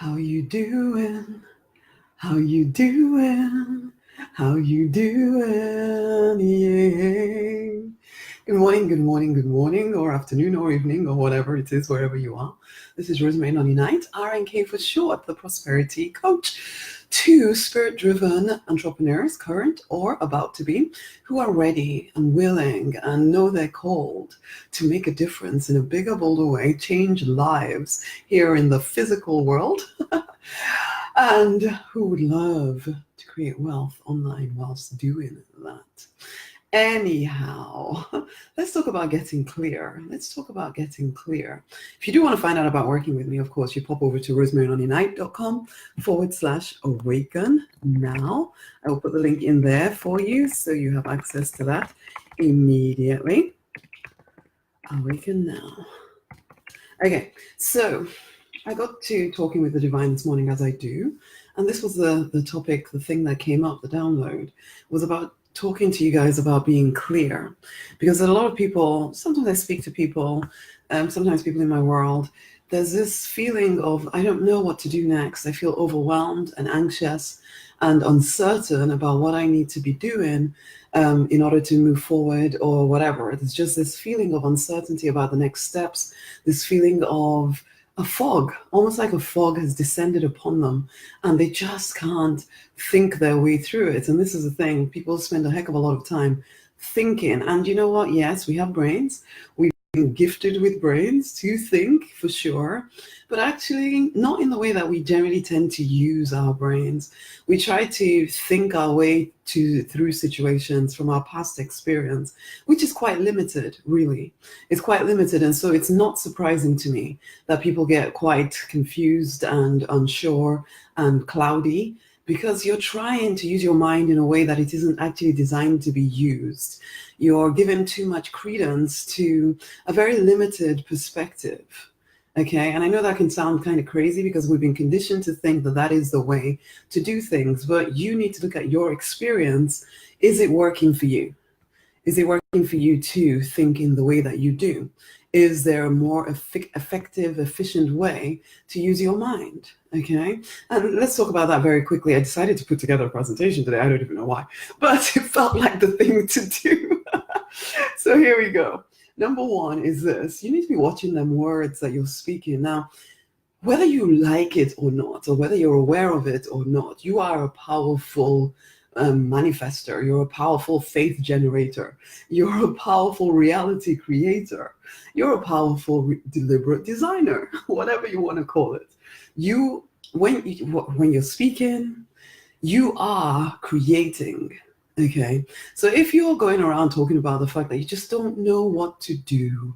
How you doing? How you doing? How you doing? Yeah. Good morning, good morning, good morning, or afternoon, or evening, or whatever it is, wherever you are. This is Rosemary, Nonny, RNK for short, the prosperity coach. Two spirit-driven entrepreneurs, current or about to be, who are ready and willing and know they're called to make a difference in a bigger, bolder way, change lives here in the physical world, and who would love to create wealth online whilst doing that. Anyhow, let's talk about getting clear. Let's talk about getting clear. If you do want to find out about working with me, of course, you pop over to rosemarynonnynight.com/awaken now. I will put the link in there for you so you have access to that immediately. Awaken now. Okay, so I got to talking with the divine this morning, as I do, and this was the topic, the thing that came up, the download, was about talking to you guys about being clear. Because a lot of people, sometimes I speak to people, sometimes people in my world, there's this feeling of, I don't know what to do next. I feel overwhelmed and anxious and uncertain about what I need to be doing in order to move forward or whatever. There's just this feeling of uncertainty about the next steps, this feeling of a fog, almost like a fog has descended upon them, and they just can't think their way through it. And this is the thing, people spend a heck of a lot of time thinking. And you know what? Yes, we have brains. We've been gifted with brains to think, for sure, but actually not in the way that we generally tend to use our brains. We try to think our way through situations from our past experience, which is quite limited, really. It's quite limited, and so it's not surprising to me that people get quite confused and unsure and cloudy, because you're trying to use your mind in a way that it isn't actually designed to be used. You're giving too much credence to a very limited perspective. Okay, and I know that can sound kind of crazy because we've been conditioned to think that that is the way to do things, but you need to look at your experience. Is it working for you? Is it working for you to think in the way that you do? Is there a more effective, efficient way to use your mind? Okay, and let's talk about that very quickly. I decided to put together a presentation today. I don't even know why, but it felt like the thing to do. So here we go. Number one is this: you need to be watching them words that you're speaking. Now, whether you like it or not, or whether you're aware of it or not, you are a powerful manifester. You're a powerful faith generator. You're a powerful reality creator. You're a powerful deliberate designer, whatever you want to call it. When you're speaking, you are creating. Okay, so if you're going around talking about the fact that you just don't know what to do,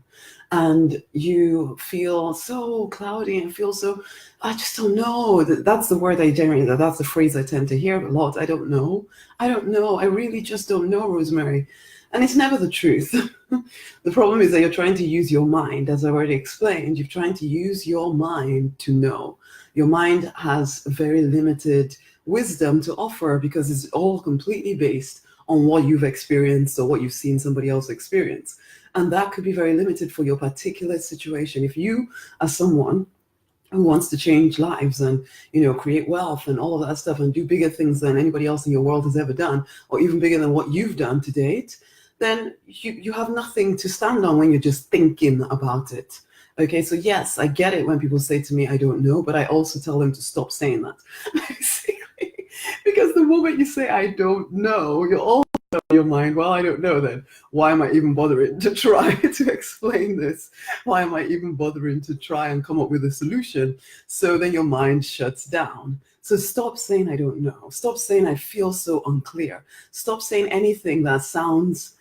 and you feel so cloudy and feel so, I just don't know. That's the word I generally, that's the phrase I tend to hear a lot. I don't know. I don't know. I really just don't know, Rosemary. And it's never the truth. The problem is that you're trying to use your mind, as I already explained. You're trying to use your mind to know. Your mind has very limited wisdom to offer because it's all completely based on what you've experienced or what you've seen somebody else experience. And that could be very limited for your particular situation. If you are someone who wants to change lives and, create wealth and all of that stuff and do bigger things than anybody else in your world has ever done, or even bigger than what you've done to date, then you have nothing to stand on when you're just thinking about it. Okay, so yes, I get it when people say to me, I don't know, but I also tell them to stop saying that. Basically, because the moment you say, I don't know, you're all in your mind, well, I don't know then. Why am I even bothering to try to explain this? Why am I even bothering to try and come up with a solution? So then your mind shuts down. So stop saying, I don't know. Stop saying, I feel so unclear. Stop saying anything that sounds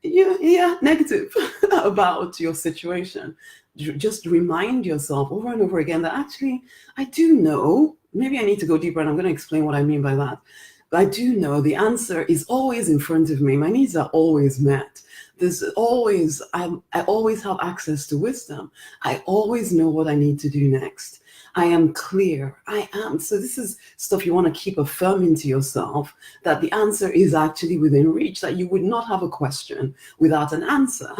negative about your situation. Just remind yourself over and over again that actually, I do know. Maybe I need to go deeper, and I'm going to explain what I mean by that. But I do know the answer is always in front of me. My needs are always met. I always have access to wisdom. I always know what I need to do next. I am clear. I am. So this is stuff you want to keep affirming to yourself, that the answer is actually within reach, that you would not have a question without an answer.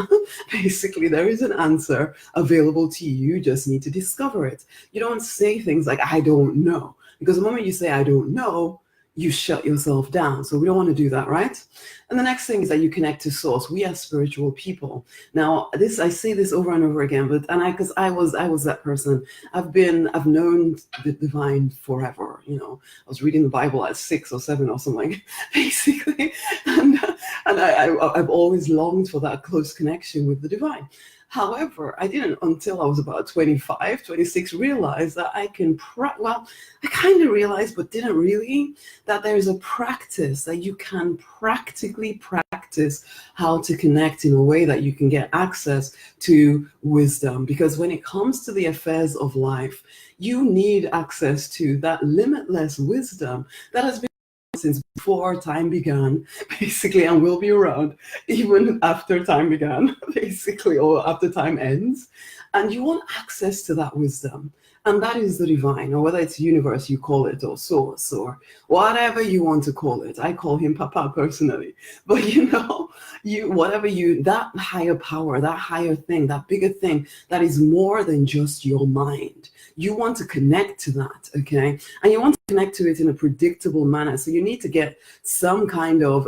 Basically, there is an answer available to you. You just need to discover it. You don't say things like, I don't know. Because the moment you say, I don't know, you shut yourself down. So we don't want to do that, right? And the next thing is that you connect to source. We are spiritual people. Now, this, I say this over and over again, because I was that person. I've known the divine forever. You know, I was reading the Bible at 6 or 7 or something, basically, and I've always longed for that close connection with the divine. However, I didn't until I was about 25, 26 realize that I can, I kind of realized, but didn't really, that there's a practice that you can practically practice how to connect in a way that you can get access to wisdom. Because when it comes to the affairs of life, you need access to that limitless wisdom that has been since before time began, basically, and will be around even after time began, basically, or after time ends. And you want access to that wisdom. And that is the divine, or whether it's universe, you call it, or source, or whatever you want to call it. I call him Papa personally. But that higher power, that higher thing, that bigger thing, that is more than just your mind. You want to connect to that, okay? And you want to connect to it in a predictable manner. So you need to get some kind of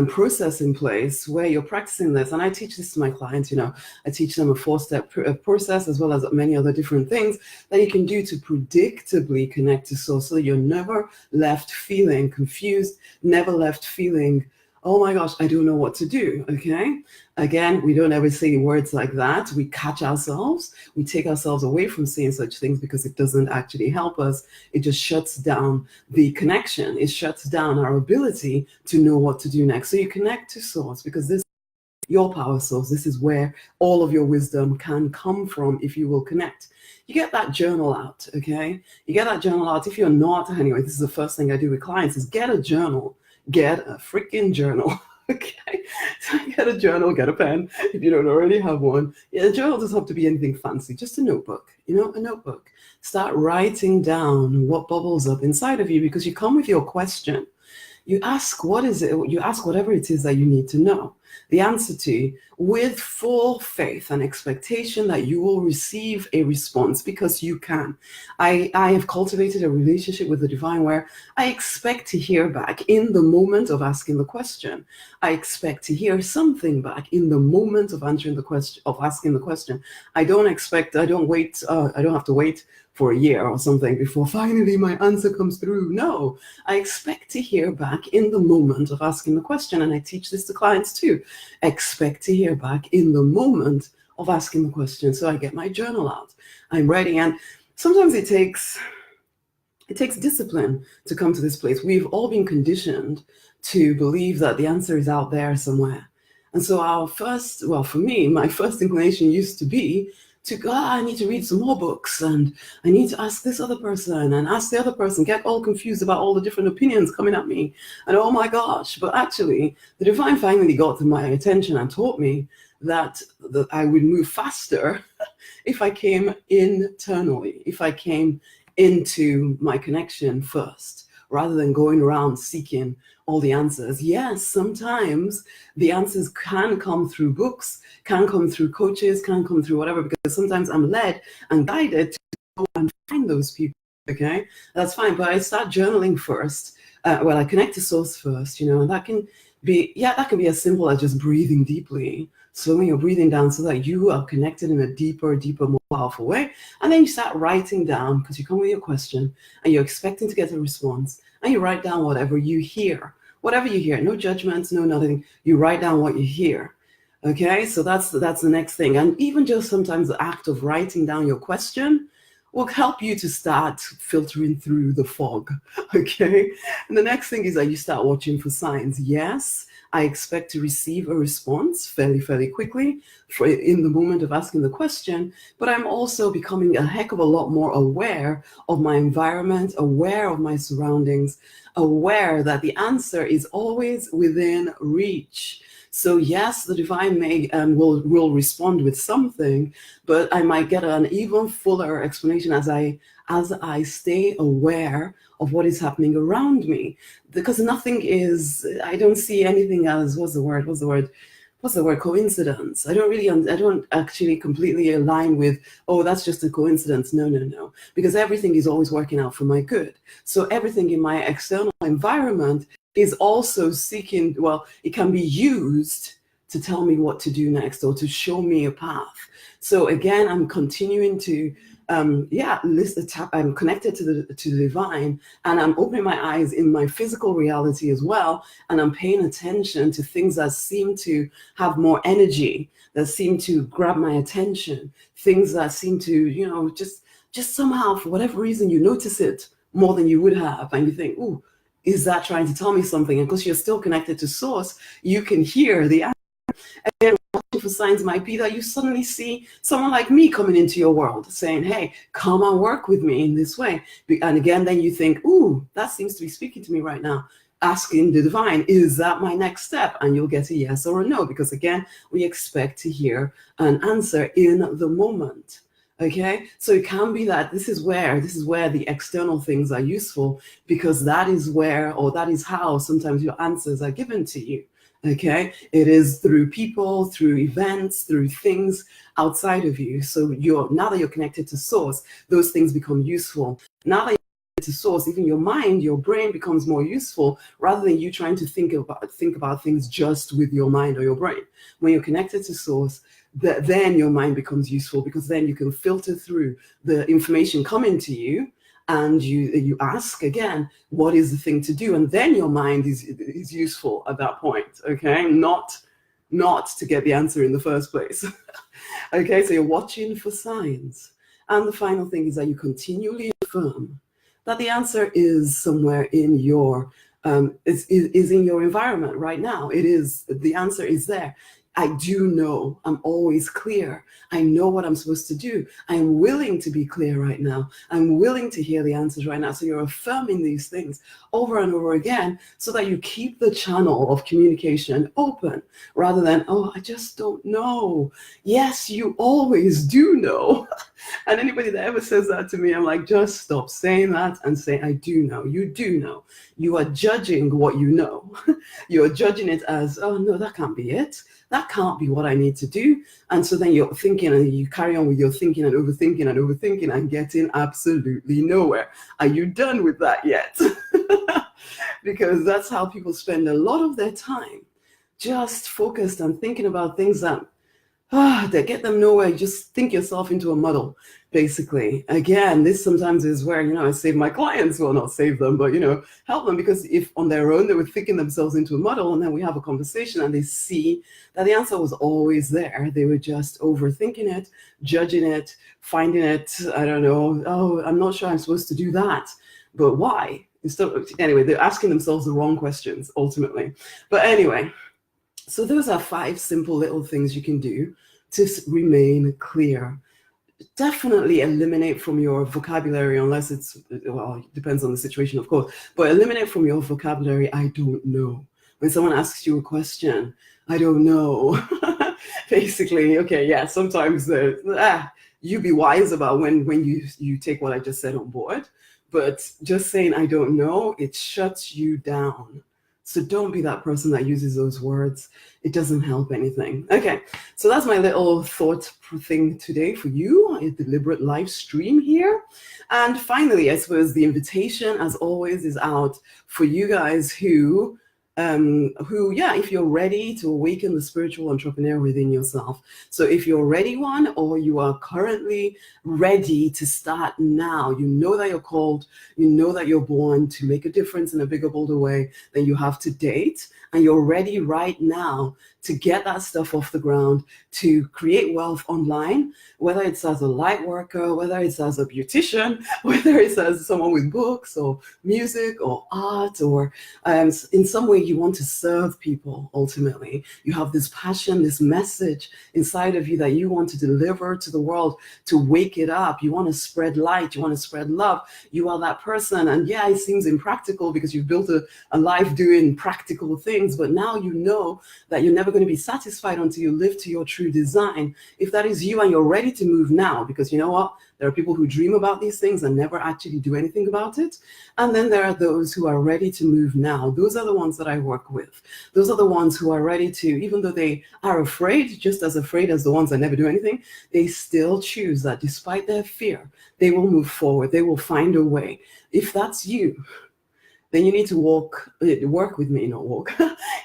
process in place where you're practicing this. And I teach this to my clients. I teach them a 4-step process, as well as many other different things that you can do to predictably connect to source, so that you're never left feeling confused, never left feeling, oh my gosh, I don't know what to do, okay? Again, we don't ever say words like that. We catch ourselves. We take ourselves away from saying such things because it doesn't actually help us. It just shuts down the connection. It shuts down our ability to know what to do next. So you connect to source, because this is your power source. This is where all of your wisdom can come from if you will connect. You get that journal out, okay? You get that journal out. If you're not, anyway, this is the first thing I do with clients, is get a journal. Get a freaking journal. Okay, so get a journal, get a pen if you don't already have one. Yeah, the journal doesn't have to be anything fancy, just a notebook, a notebook. Start writing down what bubbles up inside of you, because you come with your question. You ask, what is it? You ask whatever it is that you need to know the answer to, with full faith and expectation that you will receive a response, because you can. I have cultivated a relationship with the divine where I expect to hear back in the moment of asking the question. I expect to hear something back in the moment of answering the question, of asking the question. I don't have to wait for a year or something before finally my answer comes through. No, I expect to hear back in the moment of asking the question. And I teach this to clients too. Expect to hear back in the moment of asking the question. So I get my journal out. I'm writing, and sometimes it takes discipline to come to this place. We've all been conditioned to believe that the answer is out there somewhere. And so for me, my first inclination used to be to go, I need to read some more books, and I need to ask this other person and ask the other person, get all confused about all the different opinions coming at me. And oh my gosh, but actually the divine finally got to my attention and taught me that I would move faster if I came internally, if I came into my connection first, rather than going around seeking all the answers. Yes, sometimes the answers can come through books, can come through coaches, can come through whatever, because sometimes I'm led and guided to go and find those people, okay? That's fine, but I start journaling first. I connect to source first, and that can be as simple as just breathing deeply, slowing your breathing down so that you are connected in a deeper, more powerful way. And then you start writing down, because you come with your question and you're expecting to get a response, and you write down whatever you hear, no judgments, no nothing. You write down what you hear. Okay, so that's the next thing. And even just sometimes the act of writing down your question will help you to start filtering through the fog. Okay, and the next thing is that you start watching for signs. Yes, I expect to receive a response fairly quickly in the moment of asking the question, but I'm also becoming a heck of a lot more aware of my environment, aware of my surroundings, aware that the answer is always within reach. So yes, the divine may will respond with something, but I might get an even fuller explanation as I stay aware of what is happening around me, because nothing is. I don't see anything as what's the word coincidence. I don't actually completely align with, oh, that's just a coincidence. No, no, no, because everything is always working out for my good. So everything in my external environment is also seeking, well, it can be used to tell me what to do next or to show me a path. So again, I'm continuing to I'm connected to the divine, and I'm opening my eyes in my physical reality as well, and I'm paying attention to things that seem to have more energy, that seem to grab my attention, things that seem to, just somehow, for whatever reason, you notice it more than you would have, and you think, ooh, is that trying to tell me something? And because you're still connected to source, you can hear the answer. And watching for signs might be that you suddenly see someone like me coming into your world saying, hey, come and work with me in this way. And again, then you think, ooh, that seems to be speaking to me right now. Asking the divine, is that my next step? And you'll get a yes or a no, because again, we expect to hear an answer in the moment. Okay, so it can be that this is where the external things are useful, because that is where, or that is how sometimes your answers are given to you. Okay, it is through people, through events, through things outside of you. So now that you're connected to source, those things become useful. Now that you're connected to source, even your mind, your brain becomes more useful, rather than you trying to think about things just with your mind or your brain. When you're connected to source, then your mind becomes useful, because then you can filter through the information coming to you, and you ask again, what is the thing to do? And then your mind is useful at that point, okay? Not to get the answer in the first place. Okay, so you're watching for signs. And the final thing is that you continually affirm that the answer is somewhere in your is in your environment right now. The answer is there. I do know. I'm always clear. I know what I'm supposed to do. I'm willing to be clear right now. I'm willing to hear the answers right now. So you're affirming these things over and over again, so that you keep the channel of communication open, rather than, oh, I just don't know. Yes, you always do know. And anybody that ever says that to me, I'm like, just stop saying that and say, I do know. You do know. You are judging what you know. You're judging it as, oh, no, that can't be it. That can't be what I need to do. And so then you're thinking, and you carry on with your thinking and overthinking and getting absolutely nowhere. Are you done with that yet? Because that's how people spend a lot of their time, just focused on thinking about things that get them nowhere. You just think yourself into a muddle, basically. Again, this sometimes is where, I save my clients, well, not save them, but, help them, because if on their own they were thinking themselves into a muddle, and then we have a conversation and they see that the answer was always there, they were just overthinking it, judging it, finding it, I don't know, oh, I'm not sure I'm supposed to do that, but why? Anyway, they're asking themselves the wrong questions, ultimately. But anyway, so those are 5 simple little things you can do to remain clear. Definitely eliminate from your vocabulary, unless it depends on the situation, of course, but eliminate from your vocabulary, I don't know. When someone asks you a question, I don't know. Basically, okay, yeah, sometimes you be wise about when you take what I just said on board, but just saying I don't know, it shuts you down. So don't be that person that uses those words. It doesn't help anything. Okay, so that's my little thought thing today for you, a deliberate live stream here. And finally, I suppose the invitation, as always, is out for you guys who, if you're ready to awaken the spiritual entrepreneur within yourself. So if you're ready one, or you are currently ready to start now, you know that you're called, you know that you're born to make a difference in a bigger, bolder way than you have to date, and you're ready right now to get that stuff off the ground, to create wealth online, whether it's as a light worker, whether it's as a beautician, whether it's as someone with books or music or art, or in some way, you want to serve people ultimately. You have this passion, this message inside of you that you want to deliver to the world, to wake it up. You want to spread light. You want to spread love. You are that person. And yeah, it seems impractical because you've built a life doing practical things, but now you know that you're never going to be satisfied until you live to your true design. If that is you and you're ready to move now, because you know what? There are people who dream about these things and never actually do anything about it. And then there are those who are ready to move now. Those are the ones that I work with. Those are the ones who are ready to, even though they are afraid, just as afraid as the ones that never do anything, they still choose that despite their fear, they will move forward. They will find a way. If that's you, then you need to work with me, not walk.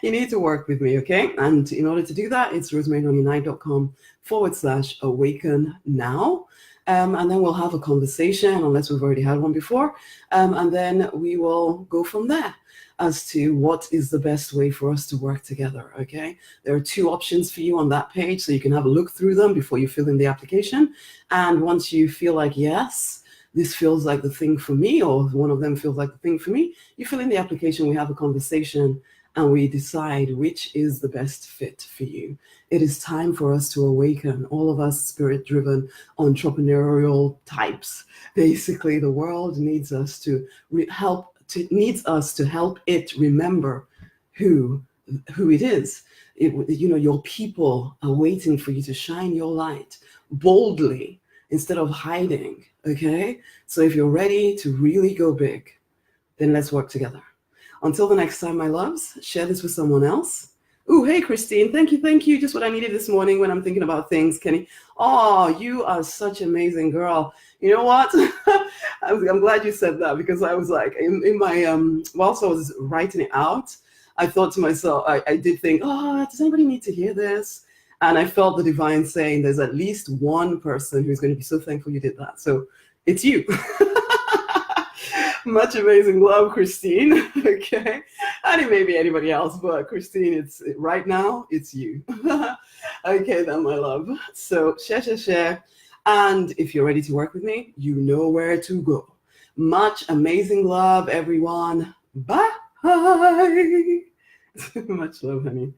You need to work with me, okay? And in order to do that, it's rosemarynonny.com/awaken now. And then we'll have a conversation, unless we've already had one before. And then we will go from there as to what is the best way for us to work together, okay? There are 2 options for you on that page, so you can have a look through them before you fill in the application. And once you feel like, yes, this feels like the thing for me, or one of them feels like the thing for me, you fill in the application, we have a conversation, and we decide which is the best fit for you. It is time for us to awaken, all of us spirit-driven entrepreneurial types. Basically, the world needs us to help it remember who it is. Your people are waiting for you to shine your light boldly instead of hiding, okay? So if you're ready to really go big, then let's work together. Until the next time, my loves, share this with someone else. Ooh, hey, Christine. Thank you. Just what I needed this morning when I'm thinking about things, Kenny. Oh, you are such an amazing girl. You know what? I'm glad you said that, because I was like, in my, whilst I was writing it out, I thought to myself, I did think, does anybody need to hear this? And I felt the divine saying, there's at least one person who's going to be so thankful you did that. So it's you. Much amazing love, Christine. Okay. And it may be anybody else, but Christine, right now, it's you. Okay, then, my love. So share. And if you're ready to work with me, you know where to go. Much amazing love, everyone. Bye. Much love, honey.